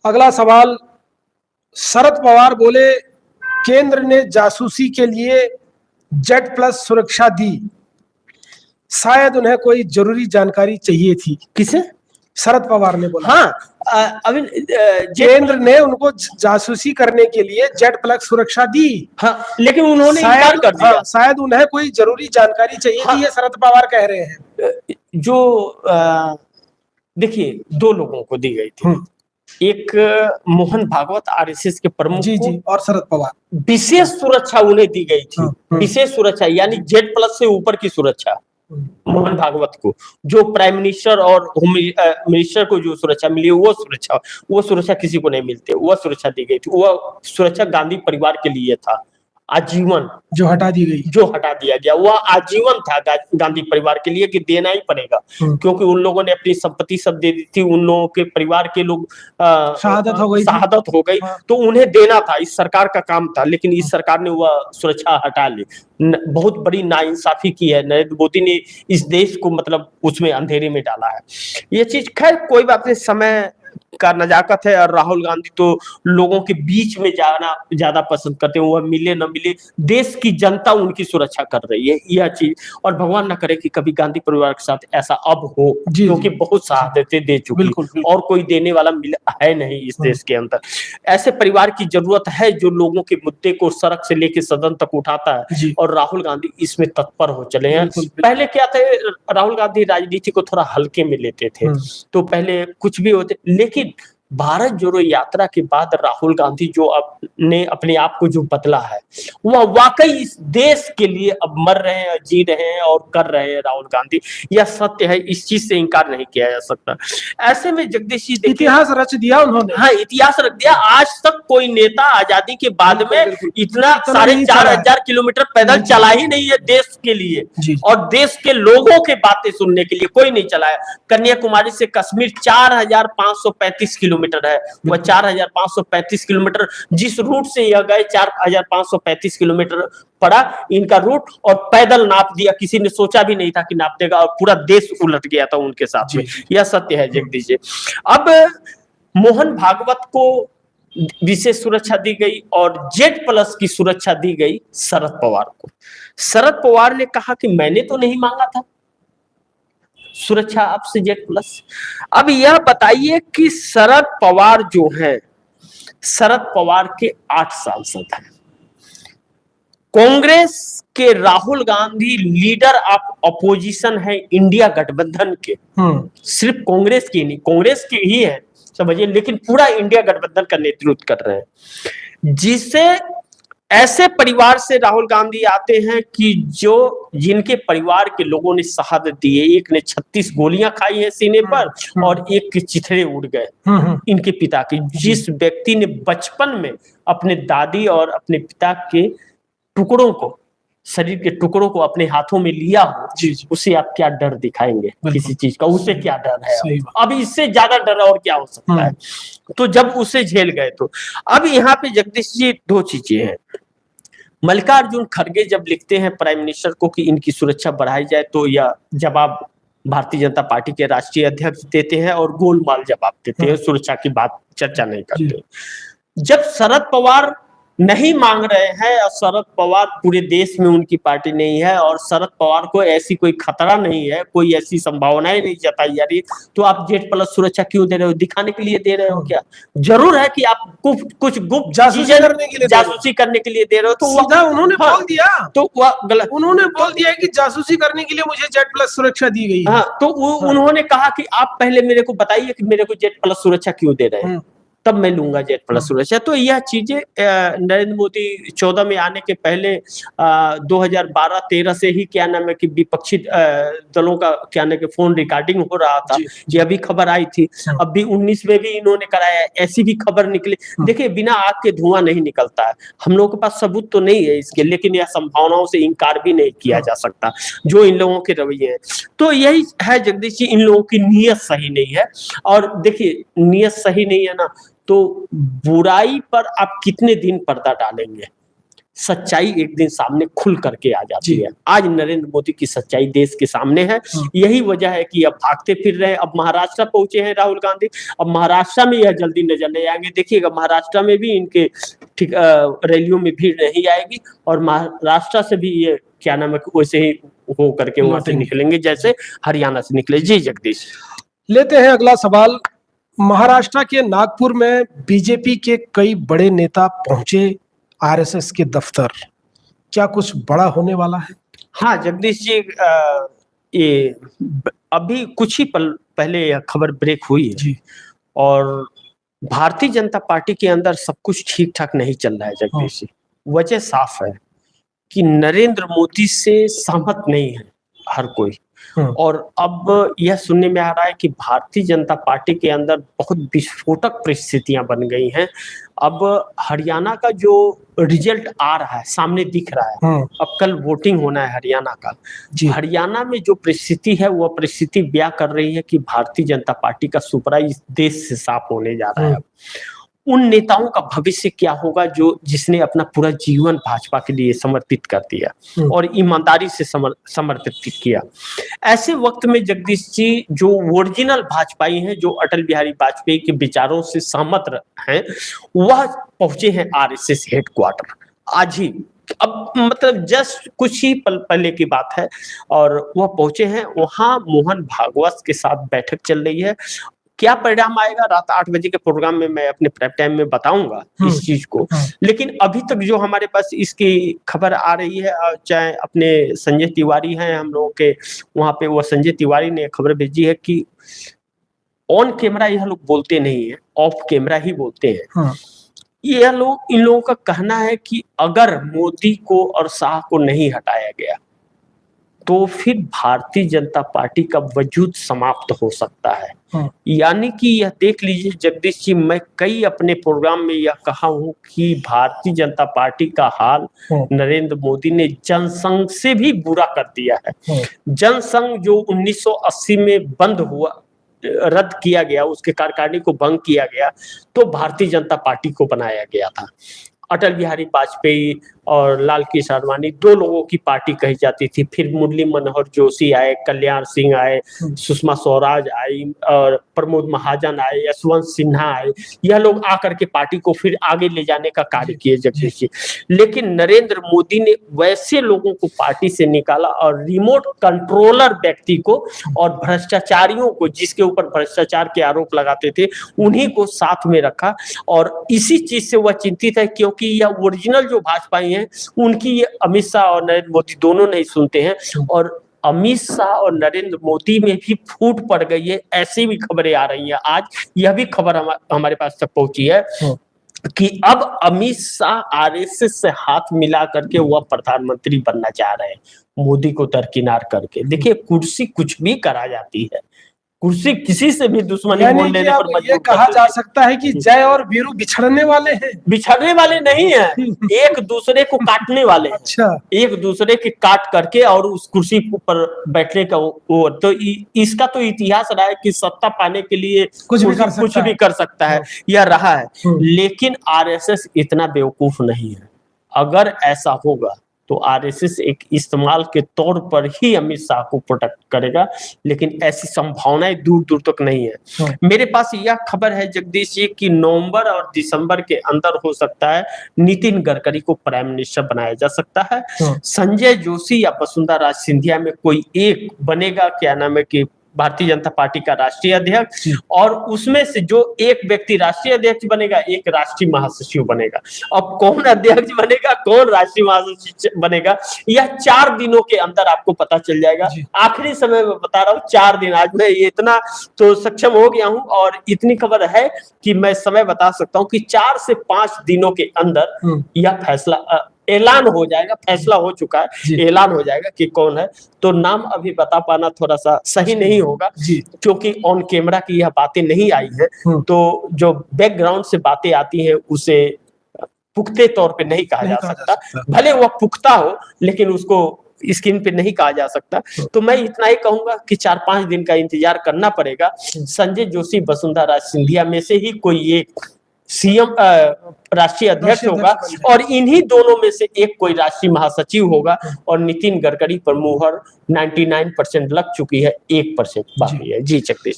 अगला सवाल, शरद पवार बोले केंद्र ने जासूसी के लिए जेड प्लस सुरक्षा दी, शायद उन्हें कोई जरूरी जानकारी चाहिए थी। किसे? शरद पवार ने बोला। हाँ, अभी केंद्र ने उनको जासूसी करने के लिए जेड प्लस सुरक्षा दी। हाँ, लेकिन उन्होंने इनकार कर दिया। हाँ, शायद उन्हें कोई जरूरी जानकारी चाहिए थी, ये शरद पवार कह रहे हैं। जो देखिए, दो लोगों को दी गई थी, एक मोहन भागवत आरएसएस के प्रमुख जी, और शरद पवार। विशेष सुरक्षा उन्हें दी गई थी, विशेष सुरक्षा यानी जेड प्लस से ऊपर की सुरक्षा मोहन भागवत को, जो प्राइम मिनिस्टर और होम मिनिस्टर को जो सुरक्षा मिली वो सुरक्षा किसी को नहीं मिलती, वो सुरक्षा दी गई थी। वो सुरक्षा गांधी परिवार के लिए था, आजीवन, जो हटा दिया गया। वह आजीवन था गांधी परिवार के लिए कि देना ही पड़ेगा, क्योंकि उन लोगों ने अपनी संपत्ति सब दे दी थी, उन लोगों के परिवार के लोग शहादत हो गई, तो उन्हें देना था, इस सरकार का काम था। लेकिन इस सरकार ने वह सुरक्षा हटा ली। बहुत बड़ी नाइंसाफी की है नरेंद्र मोदी ने, इस देश को मतलब उसमें अंधेरे में डाला है। ये चीज खैर कोई बात नहीं, समय का नजाकत है। और राहुल गांधी तो लोगों के बीच में जाना ज्यादा पसंद करते हैं, वह मिले न मिले, देश की जनता उनकी सुरक्षा कर रही है, यह चीज। और भगवान न करे कि कभी गांधी परिवार के साथ ऐसा अब हो, क्योंकि बहुत शहादतें दे चुकी और कोई देने वाला है नहीं इस देश के अंदर। ऐसे परिवार की जरूरत है जो लोगों के मुद्दे को सड़क से लेकर सदन तक उठाता है, और राहुल गांधी इसमें तत्पर हो चले हैं। पहले क्या थे, राहुल गांधी राजनीति को थोड़ा हल्के में लेते थे, तो पहले कुछ भी होते, लेकिन भारत जोड़ो यात्रा के बाद राहुल गांधी जो ने अपने आप को जो बदला है, वह वाकई इस देश के लिए अब मर रहे हैं, जी रहे हैं और कर रहे हैं राहुल गांधी। यह सत्य है, इस चीज से इनकार नहीं किया जा सकता। ऐसे में जगदीश जी इतिहास रच दिया उन्होंने। हाँ, इतिहास रच दिया। आज तक कोई नेता आजादी के बाद में इतना 4,500 किलोमीटर पैदल चला ही नहीं है देश के लिए, और देश के लोगों के बातें सुनने के लिए कोई नहीं चलाया। कन्याकुमारी से कश्मीर 4,535 किलोमीटर है, वह 4,535 किलोमीटर जिस रूट से यह गए, 4,535 किलोमीटर पड़ा इनका रूट, और पैदल नाप दिया। किसी ने सोचा भी नहीं था कि नाप देगा, और पूरा देश उलट गया था उनके साथ में। यह सत्य है जगदीश जी। अब मोहन भागवत को विशेष सुरक्षा दी गई और जेड प्लस की सुरक्षा दी गई शरद पवार को। शरद पवार ने कहा कि मैंने तो नहीं मांगा था सुरक्षा आपसे जेड प्लस। अब यह बताइए कि शरद पवार जो है, शरद पवार के 8 सांसद हैं, कांग्रेस के Rahul Gandhi leader of opposition है इंडिया गठबंधन के, सिर्फ कांग्रेस की नहीं, कांग्रेस की ही है समझिए, लेकिन पूरा इंडिया गठबंधन का नेतृत्व कर रहे हैं। जिसे ऐसे परिवार से राहुल गांधी आते हैं कि जिनके परिवार के लोगों ने शहादत दी है। एक ने 36 गोलियां खाई है सीने पर, और एक के चिथड़े उड़ गए इनके पिता के। जिस व्यक्ति ने बचपन में अपने दादी और अपने पिता के टुकड़ों को, शरीर के टुकड़ों को अपने हाथों में लिया हो, उसे आप क्या डर दिखाएंगे किसी चीज का? उसे क्या डर है? अब इससे ज्यादा डर और क्या हो सकता है? तो जब उसे झेल गए, तो अब यहाँ पे जगदीश जी 2 चीजें हैं। मल्लिकार्जुन खड़गे जब लिखते हैं प्राइम मिनिस्टर को कि इनकी सुरक्षा बढ़ाई जाए, तो यह जवाब भारतीय जनता पार्टी के राष्ट्रीय अध्यक्ष देते हैं और गोलमाल जवाब देते हैं, सुरक्षा की बात चर्चा नहीं करते। जब शरद पवार नहीं मांग रहे हैं, और शरद पवार पूरे देश में उनकी पार्टी नहीं है, और शरद पवार को ऐसी कोई खतरा नहीं है, कोई ऐसी संभावनाएं नहीं जताई जा रही, तो आप जेड प्लस सुरक्षा क्यों दे रहे हो? दिखाने के लिए दे रहे हो क्या? जरूर है कि आप कुछ गुप्त जासूसी करने के लिए दे रहे हो, तो उन्होंने बोल दिया, तो वह गलत। उन्होंने बोल दिया कि जासूसी करने के लिए मुझे जेड प्लस सुरक्षा दी गई। हाँ, तो उन्होंने कहा कि आप पहले मेरे को बताइए कि मेरे को जेड प्लस सुरक्षा क्यों दे रहे हैं, तब मैं लूंगा जेड प्लस सुरक्षा। तो यह चीजें नरेंद्र मोदी 14 में आने के पहले 2012-13 से ही क्या नाम है कि विपक्षी दलों का क्या नाम है कि फोन रिकॉर्डिंग हो रहा था, ये अभी खबर आई थी। अब भी 19 में भी इन्होंने कराया, ऐसी भी खबर निकली। देखिए, बिना आग के धुआं नहीं निकलता है। हम लोगों के पास सबूत तो नहीं है इसके, लेकिन यह संभावनाओं से इनकार भी नहीं किया जा सकता जो इन लोगों के रवैये हैं। तो यही है जगदीश जी, इन लोगों की नीयत सही नहीं है। और देखिए, नीयत सही नहीं है ना, तो बुराई पर आप कितने दिन पर्दा डालेंगे? सच्चाई एक दिन सामने खुल करके आ जाती है। आज नरेंद्र मोदी की सच्चाई देश के सामने है। यही वजह है कि अब भागते फिर रहे हैं। अब महाराष्ट्र पहुंचे हैं राहुल गांधी। अब महाराष्ट्र में यह जल्दी नजर नहीं आएंगे। देखिएगा महाराष्ट्र में भी इनके ठीक रैलियों में भीड़ नहीं आएगी और महाराष्ट्र से भी ये क्या नाम है वैसे ही हो करके वहां से निकलेंगे जैसे हरियाणा से निकले। जी जगदीश, लेते हैं अगला सवाल। महाराष्ट्र के नागपुर में बीजेपी के कई बड़े नेता पहुंचे आरएसएस के दफ्तर, क्या कुछ बड़ा होने वाला है? हाँ जगदीश जी, ये अभी कुछ ही पल पहले यह खबर ब्रेक हुई है जी। और भारतीय जनता पार्टी के अंदर सब कुछ ठीक ठाक नहीं चल रहा है जगदीश जी। वजह साफ है कि नरेंद्र मोदी से सहमत नहीं है हर कोई। और अब यह सुनने में आ रहा है कि भारतीय जनता पार्टी के अंदर बहुत विस्फोटक परिस्थितियां बन गई हैं। अब हरियाणा का जो रिजल्ट आ रहा है सामने दिख रहा है, अब कल वोटिंग होना है हरियाणा का। हरियाणा में जो परिस्थिति है वह परिस्थिति बयां कर रही है कि भारतीय जनता पार्टी का सुपड़ा इस देश से साफ होने जा रहा है। उन नेताओं का भविष्य क्या होगा जो जिसने अपना पूरा जीवन भाजपा के लिए समर्पित कर दिया और ईमानदारी से समर्पित किया। ऐसे वक्त में जगदीश जी जो ओरिजिनल भाजपाई हैं, जो अटल बिहारी वाजपेयी के विचारों से सहमत हैं, वह पहुंचे हैं आरएसएस हेडक्वार्टर आज ही। अब मतलब जस्ट कुछ ही पल पहले की बात है और वह पहुंचे हैं। वहां मोहन भागवत के साथ बैठक चल रही है। क्या परिणाम आएगा रात 8 बजे के प्रोग्राम में मैं अपने प्राइम टाइम में बताऊंगा इस चीज को। लेकिन अभी तक जो हमारे पास इसकी खबर आ रही है, चाहे अपने संजय तिवारी हैं हम लोगों के वहां पे, वो संजय तिवारी ने खबर भेजी है कि ऑन कैमरा यह लोग बोलते नहीं है, ऑफ कैमरा ही बोलते हैं। यह लोग इन लोगों का कहना है कि अगर मोदी को और शाह को नहीं हटाया गया तो फिर भारतीय जनता पार्टी का वजूद समाप्त हो सकता है। यानी कि यह देख लीजिए जगदीश जी, मैं कई अपने प्रोग्राम में यह कहा हूं कि भारतीय जनता पार्टी का हाल नरेंद्र मोदी ने जनसंघ से भी बुरा कर दिया है। जनसंघ जो 1980 में बंद हुआ, रद्द किया गया, उसके कार्यकारिणी को भंग किया गया, तो भारतीय जनता पार्टी को बनाया गया था। अटल बिहारी वाजपेयी और लाल कृष्ण आडवाणी 2 लोगों की पार्टी कही जाती थी। फिर मुरली मनोहर जोशी आए, कल्याण सिंह आए, सुषमा स्वराज आई और प्रमोद महाजन आए, यशवंत सिन्हा आए। यह लोग आकर के पार्टी को फिर आगे ले जाने का कार्य किए जगदीश जी। लेकिन नरेंद्र मोदी ने वैसे लोगों को पार्टी से निकाला और रिमोट कंट्रोलर व्यक्ति को और भ्रष्टाचारियों को, जिसके ऊपर भ्रष्टाचार के आरोप लगाते थे, उन्हीं को साथ में रखा। और इसी चीज से वह चिंतित है क्योंकि यह ओरिजिनल जो भाजपाई हैं उनकी ये अमित शाह और नरेंद्र मोदी दोनों नहीं सुनते हैं। और अमित शाह और नरेंद्र मोदी में भी फूट पड़ गई है, ऐसी भी खबरें आ रही हैं। आज यह भी खबर हमारे पास तक पहुंची है कि अब अमित शाह आरएसएस से हाथ मिला करके वह प्रधानमंत्री बनना चाह रहे हैं, मोदी को दरकिनार करके। देखिए कुर्सी कुछ भी करा जाती है, कुर्सी किसी से भी दुश्मनी बोल लेने पर मजबूर। ये कहा जा सकता है कि जय और वीरू बिछड़ने वाले हैं? बिछड़ने वाले नहीं है, एक दूसरे को काटने वाले हैं। अच्छा। एक दूसरे के काट करके और उस कुर्सी पर बैठने का वो तो इसका तो इतिहास रहा है कि सत्ता पाने के लिए कुछ भी कर सकता है, यह रहा है। लेकिन आरएसएस इतना बेवकूफ नहीं है। अगर ऐसा होगा तो आरएसएस एक इस्तेमाल के तौर पर ही अमित शाह को प्रोटेक्ट करेगा, लेकिन ऐसी संभावनाएं दूर दूर तक नहीं है। मेरे पास यह खबर है जगदीश जी कि नवंबर और दिसंबर के अंदर हो सकता है नितिन गडकरी को प्राइम मिनिस्टर बनाया जा सकता है। संजय जोशी या वसुंधरा सिंधिया में कोई एक बनेगा, क्या नाम है कि भारतीय जनता पार्टी का राष्ट्रीय अध्यक्ष, और उसमें से जो एक व्यक्ति राष्ट्रीय अध्यक्ष बनेगा, एक राष्ट्रीय महासचिव बनेगा। अब कौन अध्यक्ष बनेगा, कौन राष्ट्रीय महासचिव बनेगा, यह 4 दिनों के अंदर आपको पता चल जाएगा। आखिरी समय में बता रहा हूँ, 4 दिन। आज मैं इतना तो सक्षम हो गया हूँ और इतनी खबर है कि मैं समय बता सकता हूँ कि 4 से 5 दिनों के अंदर यह फैसला ऐलान हो जाएगा। फैसला हो चुका है, ऐलान हो जाएगा कि कौन है। तो नाम अभी बता पाना थोड़ा सा सही नहीं होगा क्योंकि ऑन कैमरा की यह बातें नहीं आई है। तो जो बैकग्राउंड से बातें आती हैं उसे पुख्ते तौर पे नहीं कहा जा सकता। भले वह पुख्ता हो लेकिन उसको स्क्रीन पे नहीं कहा जा सकता। तो मैं इतना ही कहूंगा कि 4-5 दिन का इंतजार करना पड़ेगा। संजय जोशी, वसुंधरा सिंधिया में से ही कोई एक सीएम राष्ट्रीय अध्यक्ष राष्ट्रीय होगा अध्यक्ष बन और इन्हीं दोनों में से एक कोई राष्ट्रीय महासचिव होगा और नितिन गडकरी पर मुहर 99% लग चुकी है, 1% बाकी है। जी जगदीश।